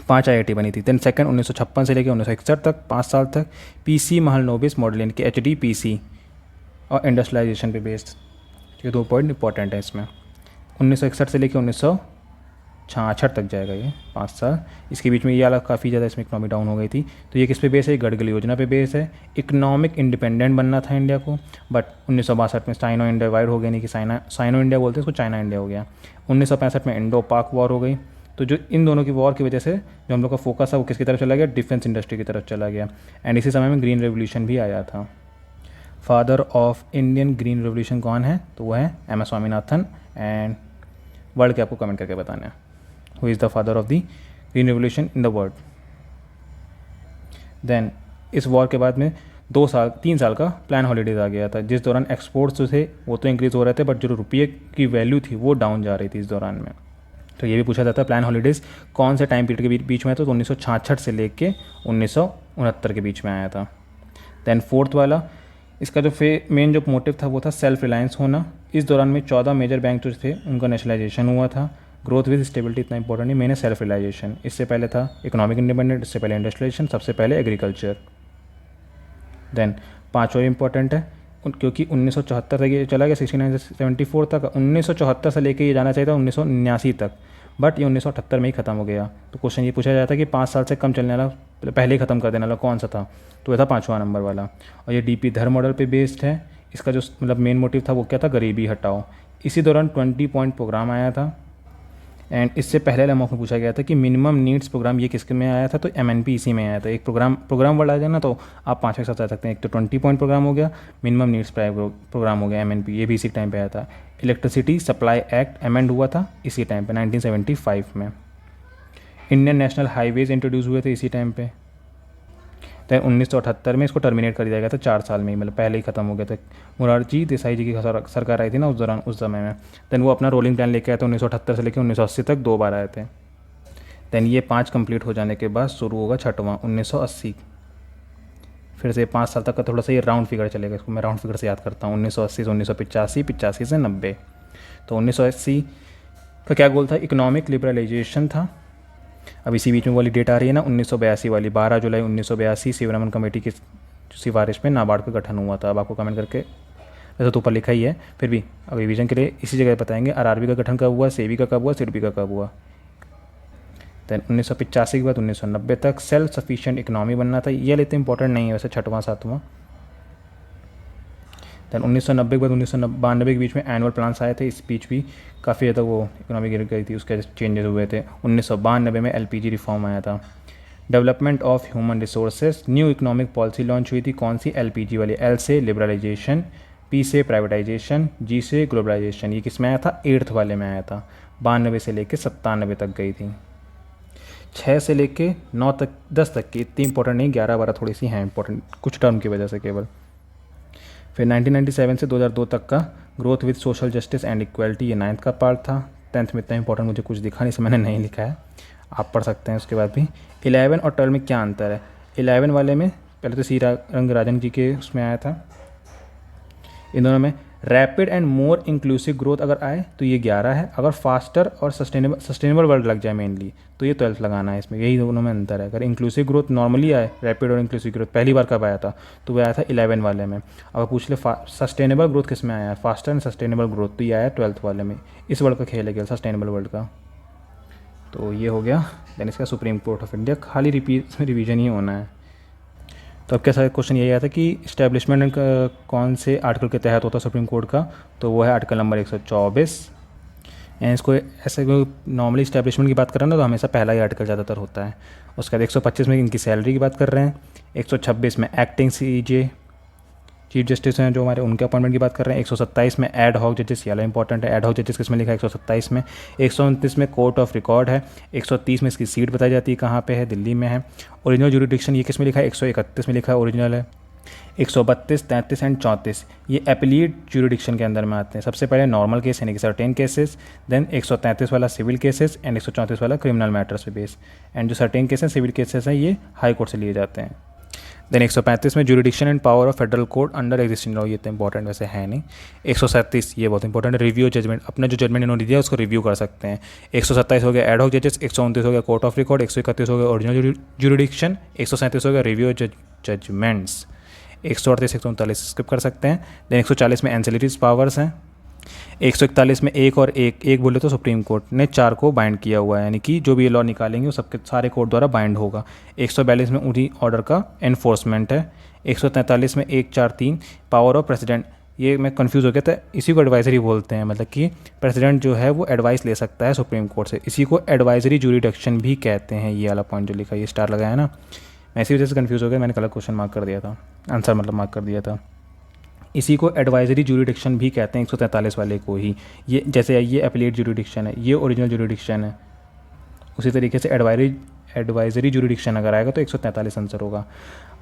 S1: 5 IIT बनी थी। देन सेकंड 1956 से लेकर 1961 तक, 5 साल तक PC महलनोबिस मॉडल यानी कि HDPC और इंडस्ट्रियलाइजेशन पे बेस्ड। ये 2 पॉइंट इंपॉर्टेंट है इसमें। 1961 से लेकर 1966 तक जाएगा ये, 5 साल। इसके बीच में ये वाला काफ़ी ज़्यादा इसमें इकनॉमी डाउन हो गई थी। तो ये किस पे बेस है? गडकरी योजना पे बेस है। इकोनॉमिक इंडिपेंडेंट बनना था इंडिया को, बट 1962 में साइनो इंडिया डिवाइड हो गया, नहीं कि साइनो इंडिया बोलते हैं इसको, चाइना इंडिया हो गया। 1965 में इंडो पाक वॉर हो गई। तो जो इन दोनों की वॉर की वजह से जो हम लोग का फोकस है वो किसकी तरफ चला गया? डिफेंस इंडस्ट्री की तरफ चला गया। एंड इसी समय में ग्रीन रेवोल्यूशन भी आया था। Father of Indian green revolution कौन है? तो वो है MS स्वामीनाथन। एंड वर्ल्ड के आपको कमेंट करके बताना है, who is the father of the green revolution in the world. Then इस वॉर के बाद में 3 साल का प्लान हॉलीडेज आ गया था, जिस दौरान एक्सपोर्ट्स जो थे वो तो इंक्रीज़ हो रहे थे, बट जो रुपये की वैल्यू थी वो डाउन जा रही थी इस दौरान में। तो ये भी पूछा जाता है प्लान हॉलीडेज़ कौन से टाइम पीरियड के बीच में है? तो 1966 से लेके 1969 के बीच में आया था। देन फोर्थ वाला, इसका जो मेन जो मोटिव था वो था सेल्फ रिलायंस होना। इस दौरान में 14 मेजर बैंक जो थे उनका नेशनलाइजेशन हुआ था। ग्रोथ विद स्टेबिलिटी इतना इंपॉर्टेंट नहीं, मैंने सेल्फ रिलाइजेशन। इससे पहले था इकोनॉमिक इंडिपेंडेंट, इससे पहले इंडस्ट्रियलाइजेशन, सबसे पहले एग्रीकल्चर। देन 5वां इंपॉर्टेंट है क्योंकि 1974 तक ये चला गया, 69 से 74 तक। 1974 से लेके ये जाना चाहिए था 1979 तक, बट ये 1978 में ही ख़त्म हो गया। तो क्वेश्चन ये पूछा जाता है कि 5 साल से कम चलने वाला पहले ही ख़त्म कर देने वाला कौन सा था? तो ये था 5वां नंबर वाला। और ये DP धर मॉडल पे बेस्ड है। इसका जो मतलब मेन मोटिव था वो क्या था? गरीबी हटाओ। इसी दौरान 20 पॉइंट प्रोग्राम आया था। एंड इससे पहले वाले मौके में पूछा गया था कि मिनिमम नीड्स प्रोग्राम ये किसके में आया था? तो MNP इसी में आया था। एक प्रोग्राम वर्ड आ जाए ना तो आप 5 एक साथ आ सकते हैं। एक तो 20 पॉइंट प्रोग्राम हो गया, मिनिमम नीड्स प्रोग्राम हो गया MNP, ये भी इसी टाइम पे आया था। इलेक्ट्रिसिटी सप्लाई एक्ट अमेंड हुआ था इसी टाइम पे 1975 में। इंडियन नेशनल हाईवेज इंट्रोड्यूस हुए थे इसी टाइम पे। देन 1978 में इसको टर्मिनेट कर दिया गया था 4 साल में ही, मतलब पहले ही खत्म हो गया था। मोरारजी देसाई जी की सरकार आई थी ना उस दौरान, उस समय में। देन वो अपना रोलिंग प्लान लेके आए थे 1978 से लेकर 1980 तक 2 बार आए थे। देन ये 5 कंप्लीट हो जाने के बाद शुरू होगा 6वां 1980। फिर से 5 साल तक का थोड़ा सा ये राउंड फिगर चलेगा, इसको मैं राउंड फिगर से याद करता हूँ। 1980 से 1985, 85 से 90। तो 1980 का क्या गोल था? इकोनॉमिक लिबरलाइजेशन था। अब इसी बीच में वाली डेट आ रही है ना 1982 वाली, 12 जुलाई 1982 शिवरामन कमेटी की सिफारिश में नाबार्ड का गठन हुआ था। अब आपको कमेंट करके, वैसे तो ऊपर लिखा ही है, फिर भी अगर रिवीजन के लिए इसी जगह बताएंगे आरआरबी का गठन कब हुआ, सेबी का कब हुआ, सिडबी का कब हुआ। दैन 1985 के बाद 1990 तक सेल्फ सफिशिएंट इकोनॉमी बनना था। ये लेते इंपॉर्टेंट नहीं है वैसे, छठवां सातवां। दैन 1990 के बाद 1992 के बीच में एनुअल प्लान्स आए थे, इस बीच भी काफ़ी ज़्यादा वो इकोनॉमी गिर गई थी, उसके चेंजेस हुए थे। 1992 में एलपीजी रिफॉर्म आया था। Development of human resources, new economic policy launch हुई थी। कौन सी? एलपीजी वाली। एल से लिबरलाइजेशन, पी से प्राइवेटाइजेशन, जी से ग्लोबलाइजेशन। ये किस में आया था? 8th वाले में आया था। 92 से लेकर 97 तक गई थी। 6 से लेके 9 तक, 10 तक की इतनी इंपॉर्टेंट नहीं, 11 12 थोड़ी सी हैं इंपॉर्टेंट कुछ टर्म की वजह से केवल। फिर 1997 से 2002 तक का growth with social justice and equality, ये 9th का पार्ट था। 10th में इतना इंपॉर्टेंट मुझे कुछ दिखा नहीं, इसमें मैंने नहीं लिखा है, आप पढ़ सकते हैं उसके बाद भी। 11 और 12 में क्या अंतर है? 11 वाले में पहले तो सी रंगराजन जी के उसमें आया था, इन दोनों में rapid and more inclusive growth अगर आए तो ये 11 है, अगर फास्टर और सस्टेनेबल वर्ड लग जाए मेनली तो ये 12th लगाना है इसमें, यही दोनों में अंतर है। अगर इंक्लूसिव ग्रोथ नॉर्मली आए, रैपिड और इंक्लूसिव ग्रोथ पहली बार कब आया था? तो वो आया था 11 वाले में। अगर पूछ ले सस्टेनेबल ग्रोथ किस में आया है, फास्टर एंड सस्टेनेबल ग्रोथ, तो ये आया 12th वाले में। इस वर्ड का खेल है केवल, सस्टेनेबल वर्ड का। तो ये हो गया। देन इसका सुप्रीम कोर्ट ऑफ इंडिया, खाली रिवीजन ही होना है। तो अब कैसा क्वेश्चन यही आया था कि इस्टेब्लिशमेंट कौन से आर्टिकल के तहत होता है सुप्रीम कोर्ट का? तो वो है आर्टिकल नंबर 124। एंड इसको ऐसे नॉर्मली इस्टेब्लिशमेंट की बात कर रहे हैं ना, तो हमेशा पहला ही आर्टिकल ज़्यादातर होता है। उसके बाद 125 में इनकी सैलरी की बात कर रहे हैं। 126 में एक्टिंग सीजे चीफ जस्टिस हैं जो हमारे, उनके अपॉइंटमेंट की बात कर रहे हैं। 127 में एड हॉक जजेस, ये वाला इंपॉर्टेंट है। एड हॉक जजेस किस में लिखा है? 127 में। 129 में कोर्ट ऑफ रिकॉर्ड है। 130 में इसकी सीट बताई जाती है कहाँ पे है, दिल्ली में है। ओरिजिनल जुरिडिक्शन ये किस में लिखा है? 131 में लिखा है, ओरिजिनल है। 132, 33 एंड 34 ये एपीलीट जुरिडिक्शन के अंदर में आते हैं। सबसे पहले नॉर्मल केस यानी कि सर्टेन केसेस, देन 133 वाला सिविल केसेस एंड 134 वाला क्रिमिनल मैटर्स पे बेस। एंड जो सर्टेन केसेस सिविल केसेस हैं ये हाई कोर्ट से लिए जाते हैं। देन 135 में jurisdiction and power of federal court under existing law, ये तो इंपॉर्टेंट वैसे है नहीं। 137 ये बहुत इंपॉर्टेंट है, रिव्यू जजमेंट, अपना जो जजमेंट इन्होंने दिया उसको रिव्यू कर सकते हैं। 127 हो गया एड हॉक जजेस, 129 हो गया कोर्ट ऑफ रिकॉर्ड, 131 हो गया ओरिजिनल जुरिडिक्शन, 137 हो गया रिव्यू जजमेंट्स। 138 139 स्किप कर सकते हैं। देन 140 में एंसिलरीज पावर्स हैं। 141 में एक बोले तो सुप्रीम कोर्ट ने 4 को बाइंड किया हुआ है, यानी कि जो भी ये लॉ निकालेंगे वो सबके सारे कोर्ट द्वारा बाइंड होगा। 142 में उन्हीं ऑर्डर का एनफोर्समेंट है। 143 में 143 पावर ऑफ प्रेसिडेंट, ये मैं कंफ्यूज हो गया था, इसी को एडवाइजरी बोलते हैं, मतलब कि प्रेसिडेंट जो है वो एडवाइस ले सकता है सुप्रीम कोर्ट से, इसी को एडवाइजरी जुरिडिक्शन भी कहते हैं। ये वाला पॉइंट जो लिखा है, ये स्टार लगाया है ना, मैं इसी वजह से कंफ्यूज हो गया, मैंने गलत क्वेश्चन मार्क कर दिया था, आंसर मतलब मार्क कर दिया था। इसी को एडवाइजरी जुरिडिक्शन भी कहते हैं 143 वाले को ही। ये जैसे ये अपीलेट जुरिडिक्शन है, ये ओरिजिनल जुरिडिक्शन है, उसी तरीके से एडवाइजरी जुरिडिक्शन अगर आएगा तो 143 आंसर होगा।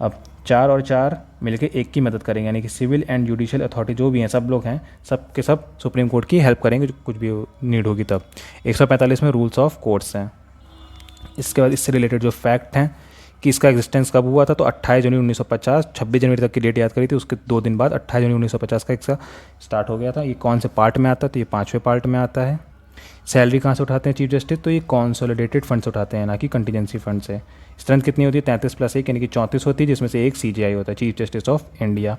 S1: अब 4 और 4 मिलकर एक की मदद करेंगे, यानी कि सिविल एंड जुडिशियल अथॉरिटी जो भी हैं सब लोग हैं, सब के सब सुप्रीम कोर्ट की हेल्प करेंगे जो कुछ भी नीड होगी तब। 145 में रूल्स ऑफ कोर्ट्स हैं। इसके बाद इससे रिलेटेड जो फैक्ट हैं कि इसका एग्जिस्टेंस कब हुआ था, तो 28 जनवरी 1950, 26 जनवरी तक की डेट याद करी थी, उसके 2 दिन बाद 28 जनवरी 1950 का इसका स्टार्ट हो गया था। ये कौन से पार्ट में आता है, तो ये 5वें पार्ट में आता है। सैलरी कहाँ से उठाते हैं चीफ जस्टिस, तो ये कॉन्सोलिडेटेड फंड से उठाते हैं, ना कि कंटीजेंसी फंड से। स्ट्रेंथ कितनी होती है? 33 + 1 यानी कि 34 होती है, जिसमें से एक CJI होता है, chief justice of India.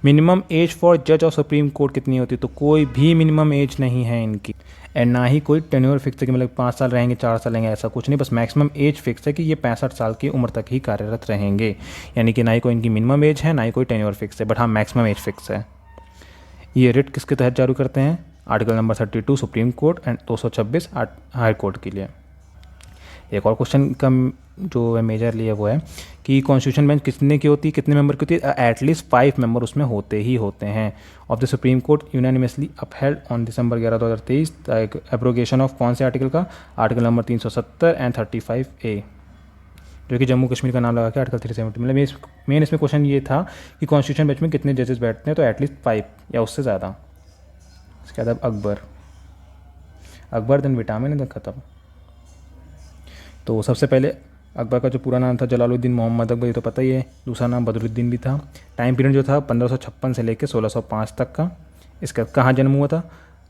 S1: Minimum age for जज ऑफ सुप्रीम कोर्ट कितनी होती है, तो कोई भी मिनिमम एज नहीं है इनकी, एंड ना ही कोई टेन्योर फिक्स है कि मतलब 5 साल रहेंगे 4 साल रहेंगे, ऐसा कुछ नहीं, बस मैक्सिमम एज फिक्स है कि ये 65 साल की उम्र तक ही कार्यरत रहेंगे, यानी कि ना ही कोई इनकी मिनिमम एज है ना ही कोई टेन्योर फिक्स है, बट हाँ मैक्सिमम एज फिक्स है। ये रिट किसके तहत जारी करते हैं? Article number 32 supreme court and 226 high court के लिए। एक और क्वेश्चन का जो मेजर लिए वो है कि कॉन्स्टिट्यूशन बेंच कितने की होती है, कितने मेंबर की होती है? एटलीस्ट 5 मेंबर उसमें होते ही होते हैं। Of the supreme court unanimously upheld on December 11 2023 abrogation of कौन से आर्टिकल का? आर्टिकल नंबर 370 एंड 35A, जो कि जम्मू कश्मीर का नाम लगा के आर्टिकल 370। मतलब मेन इसमें क्वेश्चन ये था कि कॉन्स्टिट्यूशन बेंच में कितने जजेस बैठते हैं, तो एटलीस्ट 5 या उससे ज़्यादा। इसके बाद अकबर दिन विटामिन दिन ख़त्म। तो सबसे पहले अकबर का जो पूरा नाम था जलालुद्दीन मोहम्मद अकबर, ये तो पता ही है, दूसरा नाम बदरुद्दीन भी था। टाइम पीरियड जो था 1556 से लेकर 1605 तक का। इसका कहाँ जन्म हुआ था,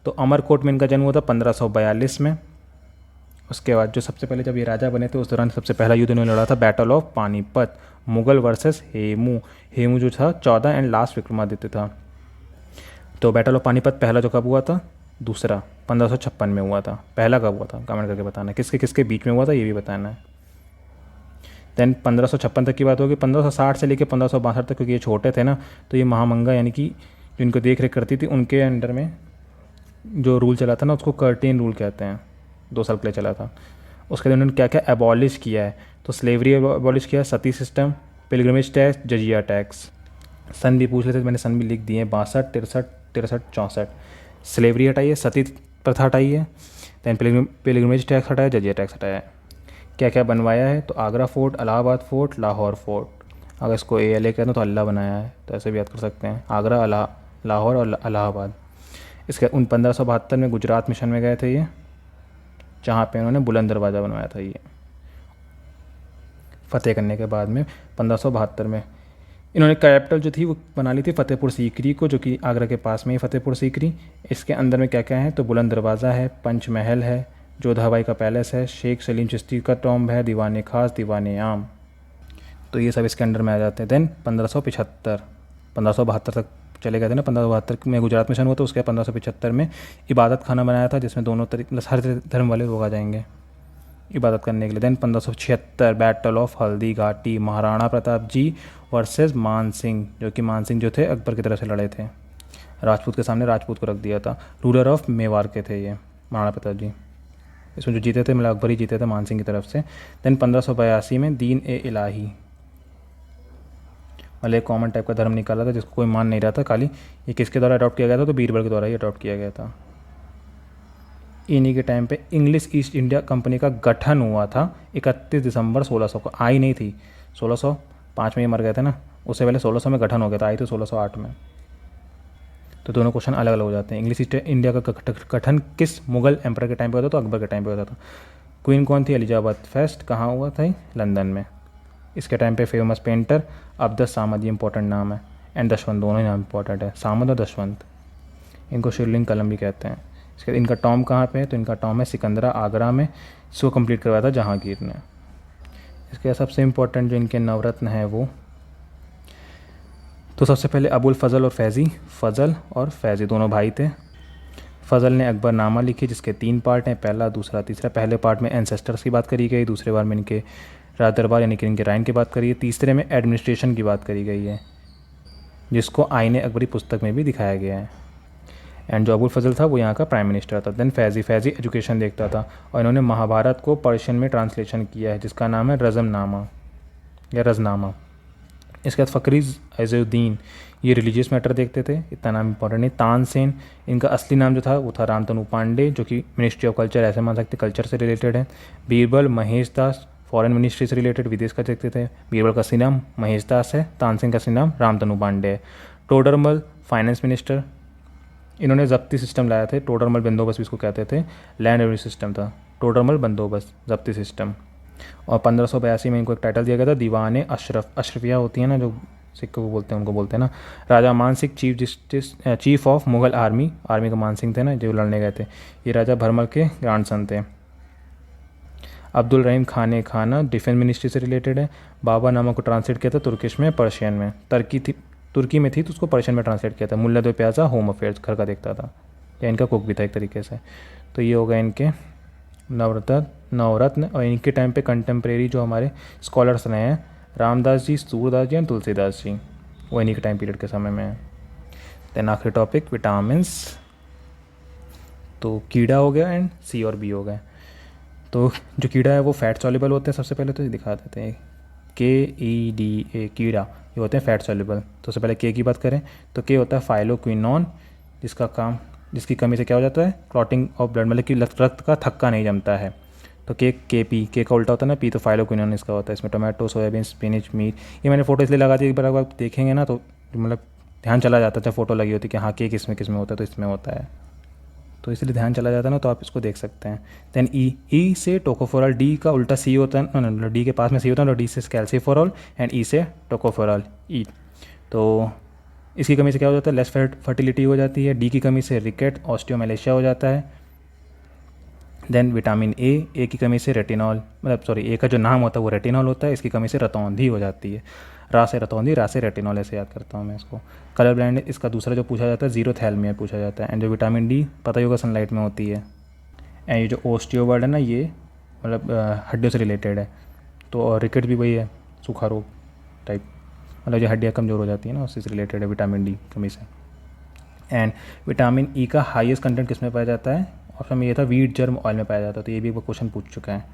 S1: तो अमरकोट में इनका जन्म हुआ था 1542 में। उसके बाद जो सबसे पहले जब ये राजा बने थे उस दौरान सबसे पहला युद्ध इन्होंने लड़ा था battle of Panipat, Mughal versus Hemu. Hemu जो था 14 एंड लास्ट विक्रमादित्य था। तो बैटल ऑफ पानीपत पहला जो कब हुआ था, दूसरा 1556 में हुआ था। पहला कब हुआ था कमेंट करके बताना, किसके किसके बीच में हुआ था ये भी बताना है। देन 1556 तक की बात होगी। 1560 से लेकर 1562 तक, क्योंकि ये छोटे थे ना, तो ये महामंगा यानी कि जो इनको देख रेख करती थी उनके अंडर में जो रूल चला था ना, उसको कर्टेन रूल कहते हैं। 2 साल के लिए चला था। उसके बाद उन्होंने क्या क्या एबॉलिश किया है, तो स्लेवरी एबॉलिश किया, सती सिस्टम, पिलग्रिमेज टैक्स, जजिया टैक्स। सन भी पूछ लेते तो मैंने सन भी लिख दिए हैं, 62, 63, 63, 64। स्लेवरी हटाई है, सती प्रथा हटाई है, दैन पिलग्रिमेज टैक्स हटाया, जजिया टैक्स हटाया है। क्या क्या बनवाया है, तो Agra fort, Allahabad fort, Lahore fort. अगर इसको ALA कहते हैं तो अल्लाह बनाया है, तो ऐसे भी याद कर सकते हैं, आगरा, लाहौर और इलाहाबाद। इसके 1572 में गुजरात मिशन में गए थे ये, जहाँ पे उन्होंने बुलंद दरवाज़ा बनवाया था ये फतेह करने के बाद में। 1572 में इन्होंने कैपिटल जो थी वो बना ली थी फतेहपुर सीकरी को, जो कि आगरा के पास में ही फतेहपुर सीकरी। इसके अंदर में क्या क्या है, तो बुलंद दरवाज़ा है, पंचमहल है, जोधा बाई का पैलेस है, शेख सलीम चिश्ती का टॉम्ब है, दीवाने खास, दीवाने आम। तो ये सब इसके अंडर में आ जाते हैं। देन 1575, 1572 तक चले गए थे ना। 1572 में गुजरात मिशन हुआ, तो उसके 1575 में इबादत खाना बनाया था, जिसमें दोनों तरीके हर धर्म वाले लोग आ जाएंगे इबादत करने के लिए। Then 1576 battle of Haldi Ghati, Maharana Pratap ji versus मान सिंह, जो कि मान सिंह जो थे अकबर की तरफ से लड़े थे, राजपूत के सामने राजपूत को रख दिया था। रूलर ऑफ मेवाड़ के थे ये महाराणा प्रताप जी। इसमें जो जीते थे मतलब अकबर ही जीते थे मान सिंह की तरफ से। देन 1582 में दीन ए इलाही, मतलब एक कॉमन टाइप का धर्म निकाला था जिसको कोई मान नहीं रहा था, खाली ये किसके द्वारा अडॉप्ट किया गया था, तो बीरबल के द्वारा ही अडॉप्ट किया गया था। इन्हीं के टाइम पे इंग्लिश ईस्ट इंडिया कंपनी का गठन हुआ था 31 दिसंबर 1600 को। आई नहीं थी, 1605 में ये मर गए थे ना, उससे पहले 1600 में गठन हो गया था, आई तो 1608 में। तो दोनों क्वेश्चन अलग अलग हो जाते हैं। इंग्लिश ईस्ट इंडिया का गठन किस मुगल एम्पर के टाइम पे होता था, तो अकबर के टाइम पे होता था। क्वीन कौन थी, एलिजाबेथ फर्स्ट, कहाँ हुआ था, लंदन में। इसके टाइम पे फेमस पेंटर अब्दुल सामद, ये इंपॉर्टेंट नाम है, एंड दशवंत, दोनों ही नाम इंपॉर्टेंट है, सामद और दशवंत। इनको शिवलिंग कलम भी कहते हैं। इसके इनका टॉम कहाँ पे है, तो इनका टॉम है सिकंदरा, आगरा में। इसको कंप्लीट करवाया था जहांगीर ने। इसके सबसे इम्पोर्टेंट जो इनके नवरत्न हैं वो, तो सबसे पहले अबुल फजल और फैज़ी, फजल और फैज़ी दोनों भाई थे। फजल ने अकबरनामा लिखी, जिसके 3 पार्ट हैं, पहला, दूसरा, तीसरा। पहले पार्ट में एंसेस्टर्स की बात करी गई, दूसरे बार में इनके राज दरबार यानी कि इनके राइन की बात करी है, तीसरे में एडमिनिस्ट्रेशन की बात करी गई है, जिसको आईने अकबरी पुस्तक में भी दिखाया गया है। एंड जो अबुल फजल था वो यहाँ का प्राइम मिनिस्टर था। देन फैज़ी एजुकेशन देखता था, और इन्होंने महाभारत को पर्शियन में ट्रांसलेशन किया है, जिसका नाम है रज़मनामा या रज़नामा। इसके बाद फ़करीज़ अज़ुद्दीन, ये रिलीजियस मैटर देखते थे, इतना नाम इंपॉर्टेंट नहीं। तानसेन, इनका असली नाम जो था वो था रामतनु पांडे, जो कि मिनिस्ट्री ऑफ कल्चर ऐसे मान सकते, कल्चर से रिलेटेड है। बीरबल महेश दास, फॉरेन मिनिस्ट्री से रिलेटेड, विदेश का देखते थे। बीरबल का असली नाम महेश दास है, तानसेन का असली नाम रामतनु पांडे है। टोडरमल फाइनेंस मिनिस्टर, इन्होंने जब्ती सिस्टम लाया थे, टोडरमल बंदोबस्त भी इसको कहते थे, लैंड रेवेन्यू सिस्टम था, टोडरमल बंदोबस्त जब्ती सिस्टम। और 1582 में इनको एक टाइटल दिया गया था, दीवान अशरफ। अशरफिया होती है ना जो सिक्के को बोलते हैं, उनको बोलते हैं ना। राजा मान Singh chief of Mughal army, army का मान सिंह थे ना जो लड़ने गए थे, ये राजा भरमल के ग्रांडसन थे। अब्दुल रहीम खाने खाना डिफेंस मिनिस्ट्री से रिलेटेड है। बाबा नामा को ट्रांसलेट किया था तुर्किश में, पर्शियन में। तुर्की में थी तो उसको पर्शियन में ट्रांसलेट किया था। मुल्ला दो प्याजा होम अफेयर्स, घर का देखता था, या इनका कुक भी था एक तरीके से। तो ये हो गए इनके नवरत्न। और इनके टाइम पे कंटेम्प्रेरी जो हमारे स्कॉलर्स रहे हैं, रामदास जी, सूरदास जी और तुलसीदास जी, वो इन्हीं के टाइम पीरियड के समय में है। देन आखिरी टॉपिक विटामिन्स, तो कीड़ा हो गया एंड C और B हो गए। तो जो कीड़ा है वो फैट सॉल्युबल होते हैं, सबसे पहले तो ये दिखा देते हैं, KEDA कीड़ा, ये होते हैं फैट सॉल्युबल। तो सबसे पहले के की बात करें तो के होता है फाइलोक्विनोन, जिसकी कमी से क्या हो जाता है, क्लॉटिंग ऑफ ब्लड, मतलब कि रक्त का थक्का नहीं जमता है। तो KP, के का उल्टा होता है ना P, तो फाइलोक्विनोन इसका होता है। इसमें टोमेटो, सोयाबीन, स्पिनिच, मीट, ये मैंने फोटो इसलिए लगा दी, एक बार अगर आप देखेंगे ना तो मतलब ध्यान चला जाता है, जब फोटो लगी होती है कि हाँ के किस में होता है, तो इसमें होता है। तो इसलिए ध्यान चला जाता है ना, तो आप इसको देख सकते हैं। देन ई से टोकोफेरॉल, डी का उल्टा सी होता है ना, डी के पास में सी होता है, तो डी से कैल्सिफेरॉल एंड ई से टोकोफेरॉल ई। तो इसकी कमी से क्या हो जाता है, लेस फर्टिलिटी हो जाती है। डी की कमी से रिकेट ऑस्टियोमेलेशिया हो जाता है। देन विटामिन ए की कमी से रेटिनॉल, मतलब सॉरी ए का जो नाम होता है वो रेटिनॉल होता है, इसकी कमी से रतौंधी हो जाती है। रा से रतौंधी, रा से रेटिनॉल, ऐसे याद करता हूँ मैं इसको। कलर ब्लाइंड इसका दूसरा जो पूछा जाता है जीरोथैल्मिया पूछा जाता है। एंड जो विटामिन डी पता ही होगा सनलाइट में होती है। एंड ये जो ओस्टियोवर्ड है ना, ये मतलब हड्डियों से रिलेटेड है। तो रिकेट भी वही है, सूखा रोग टाइप, मतलब जो हड्डियाँ कमज़ोर हो जाती है ना, उससे रिलेटेड है विटामिन डी कमी से। एंड विटामिन ई का हाईएस्ट कंटेंट किस में पाया जाता है, ऑप्शन में ये था वीट जर्म ऑयल में पाया जाता है, तो ये भी एक क्वेश्चन पूछ चुका है।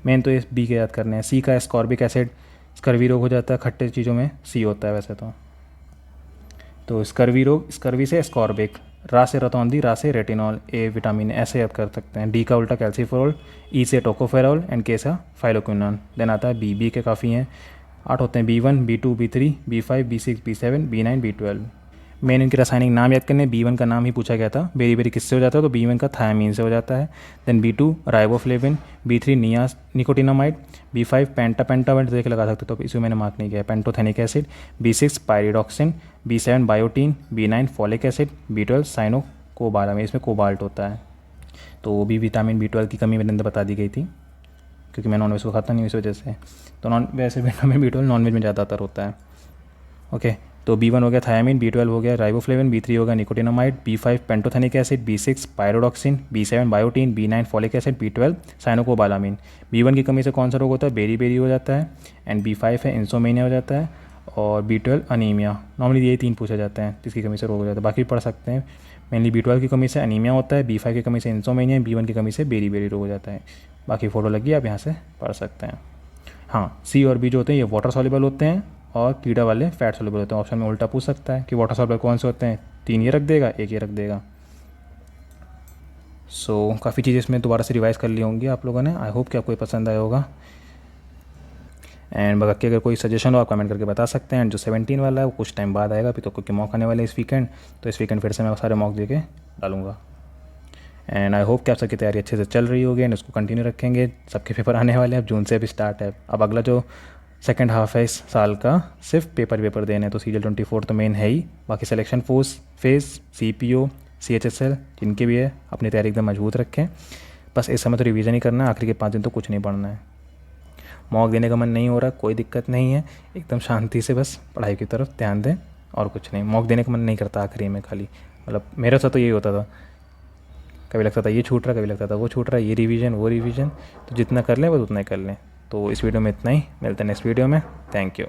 S1: मेन तो ये बी के याद करने हैं। सी का एस्कॉर्बिक एसिड, स्कर्वी रोग हो जाता है, खट्टे चीज़ों में सी होता है वैसे तो स्कर्वी रोग, स्कर्वी से एस्कॉर्बिक, रा से रतौंधी, रा से रेटिनॉल, ए विटामिन ऐसे याद कर सकते हैं। डी का उल्टा कैल्सीफेरॉल, ई से टोकोफेरॉल एंड के सा फाइलोक्विनोन। देन आता है बी के काफ़ी हैं, 8 होते हैं, B1, B2, B3, B5, B6, B7, B9, B12। Main इनके रासायनिक नाम याद करने। B1 का नाम ही पूछा गया था, बेरी बेरी किससे हो जाता है, तो B1 का थायामीन से हो जाता है। Then B2 riboflavin, B3 niacin nicotinamide, B5 पेंटापेंटावेंट देख लगा सकते हो, तो इसमें मैंने मार्क नहीं किया, pantothenic acid, B6 pyridoxine, B7 biotin, B9 folic acid, B12 cyanocobalamin, इसमें कोबाल्ट होता है। तो वो भी विटामिन B12 की कमी मेरे अंदर बता दी गई थी, क्योंकि मैं नॉनवेज को खाता नहीं इस वजह से। तो वैसे विटामिन B12 नॉनवेज में ज़्यादातर होता है। ओके, तो B1 हो गया थायामीन, B12 हो गया राइबोफ्लेविन, B3 हो गया nicotinamide, B5 pantothenic acid, B6 pyridoxine, B7 biotin, B9 folic acid, B12 cyanocobalamin. B1 की कमी से कौन सा रोग होता है, बेरी बेरी हो जाता है। एंड B5 है इंसोमेनिया हो जाता है, और B12 अनीमिया। नॉर्मली यही 3 पूछे जाते हैं जिसकी कमी से रोग हो जाता है, बाकी पढ़ सकते हैं। मेनली B12 की कमी से अनीमिया होता है, B5 की कमी से इंसोमेनिया, B1 की कमी से बेरी बेरी रोग हो जाता है। बाकी फ़ोटो लगी, आप यहाँ से पढ़ सकते हैं। हाँ, सी और बी जो होते हैं ये वाटर सॉल्युबल होते हैं, और कीड़ा वाले फैट सॉल्युबल होते हैं। ऑप्शन में उल्टा पूछ सकता है कि वाटर सॉल्युबल कौन से होते हैं, 3 ये रख देगा, 1 ये रख देगा। सो काफ़ी चीज़ें इसमें दोबारा से रिवाइज़ कर ली होंगी आप लोगों ने। आई होप कि आपको ये पसंद आया होगा। एंड बाकी अगर कोई सजेशन हो आप कमेंट करके बता सकते हैं। एंड जो 17 वाला है वो कुछ टाइम बाद आएगा, अभी तो क्योंकि मॉक आने वाले इस वीकेंड, तो इस वीकेंड फिर से मैं सारे मॉक दे के डालूंगा। एंड आई होप कि आप सबकी तैयारी अच्छे से चल रही होगी, एंड उसको कंटिन्यू रखेंगे। सबके पेपर आने वाले हैं, अब जून से अभी स्टार्ट है। अब अगला जो सेकेंड हाफ है इस साल का, सिर्फ पेपर देने हैं। तो CGL 24 तो मेन है ही, बाकी सिलेक्शन फेज़, CPO, CHSL जिनके भी है, अपनी तैयारी एकदम मजबूत रखें। बस इस समय तो रिवीजन ही करना है, आखिरी के 5 दिन तो कुछ नहीं पढ़ना है। मॉक देने का मन नहीं हो रहा, कोई दिक्कत नहीं है, एकदम शांति से बस पढ़ाई की तरफ ध्यान दें और कुछ नहीं। मॉक देने का मन नहीं करता आखिरी में, खाली मतलब मेरे साथ तो यही होता था, कभी लगता था ये छूट रहा, कभी लगता था वो छूट रहा, ये रिवीजन वो रिवीजन। तो जितना कर लें बस उतना ही कर लें। तो इस वीडियो में इतना ही, मिलते हैं नेक्स्ट वीडियो में। Thank you.